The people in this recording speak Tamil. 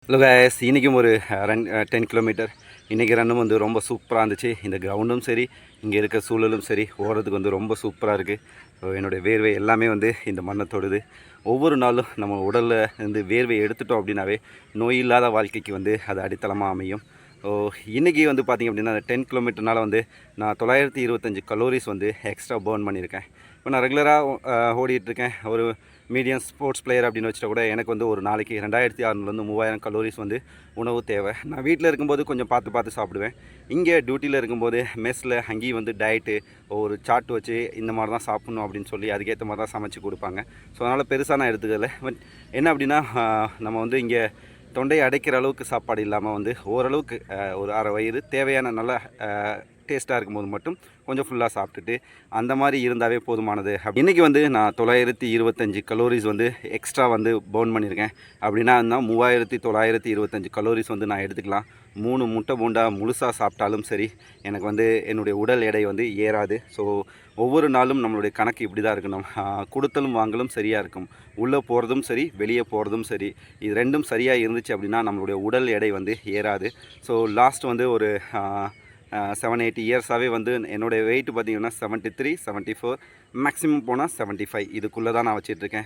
ஹலோ கைஸ், இன்றைக்கும் ஒரு ரன் 10 கிலோமீட்டர். இன்றைக்கி ரன்னும் வந்து ரொம்ப சூப்பராக இருந்துச்சு. இந்த கிரவுண்டும் சரி, இங்கே இருக்க சூழலும் சரி, ஓடுறதுக்கு வந்து ரொம்ப சூப்பராக இருக்குது. ஸோ என்னுடைய வேர்வை எல்லாமே வந்து இந்த மண்ணை தொடுது. ஒவ்வொரு நாளும் நம்ம உடலில் இருந்து வேர்வை எடுத்துட்டோம் அப்படின்னாவே நோய் இல்லாத வாழ்க்கைக்கு வந்து அது அடித்தளமாக அமையும். ஸோ இன்றைக்கி வந்து பார்த்திங்க அப்படின்னா 10 கிலோமீட்டர்னால் வந்து நான் 925 கலோரிஸ் வந்து எக்ஸ்ட்ரா பேர்ன் பண்ணியிருக்கேன். இப்போ நான் ரெகுலராக ஓடிட்டுருக்கேன். ஒரு மீடியம் ஸ்போர்ட்ஸ் பிளேயர் அப்படின்னு வச்சுட்டா கூட எனக்கு வந்து ஒரு நாளைக்கு 2600 3000 கலோரிஸ் வந்து உணவு தேவை. நான் வீட்டில் இருக்கும்போது கொஞ்சம் பார்த்து சாப்பிடுவேன். இங்கே டியூட்டியில் இருக்கும்போது மெஸ்ஸில் அங்கேயும் வந்து டயட்டு ஒரு சார்ட் வச்சு இந்த மாதிரி தான் சாப்பிட்ணும் அப்படின்னு சொல்லி அதுக்கேற்ற மாதிரி தான் சமைச்சு கொடுப்பாங்க. ஸோ அதனால் பெருசாக நான் எடுத்துக்கல. பட் என்ன அப்படின்னா நம்ம வந்து இங்கே தொண்டையை அடைக்கிற அளவுக்கு சாப்பாடு இல்லாமல் வந்து ஓரளவுக்கு ஒரு அரை வயிறு தேவையான நல்ல டேஸ்ட்டாக இருக்கும்போது மட்டும் கொஞ்சம் ஃபுல்லாக சாப்பிட்டுட்டு அந்த மாதிரி இருந்தாவே போதுமானது. இன்றைக்கி வந்து நான் 925 கலோரிஸ் வந்து எக்ஸ்ட்ரா வந்து பர்ன் பண்ணியிருக்கேன். அப்படின்னா 3925 கலோரிஸ் வந்து நான் எடுத்துக்கலாம். 3 முட்டை பூண்டா முழுசாக சாப்பிட்டாலும் சரி எனக்கு வந்து என்னுடைய உடல் எடை வந்து ஏறாது. ஸோ ஒவ்வொரு நாளும் நம்மளுடைய கணக்கு இப்படி தான் இருக்கணும். கொடுத்தலும் வாங்கலும் சரியாக இருக்கும். உள்ளே போகிறதும் சரி, வெளியே போகிறதும் சரி, இது ரெண்டும் சரியாக இருந்துச்சு அப்படின்னா நம்மளுடைய உடல் எடை வந்து ஏறாது. ஸோ லாஸ்ட் வந்து ஒரு 7-8 இயர்ஸாகவே வந்து என்னுடைய வெயிட் பார்த்திங்கன்னா 73 74 மேக்ஸிமம் போனால் 75 இதுக்குள்ளே தான் நான் வச்சிட்ருக்கேன்.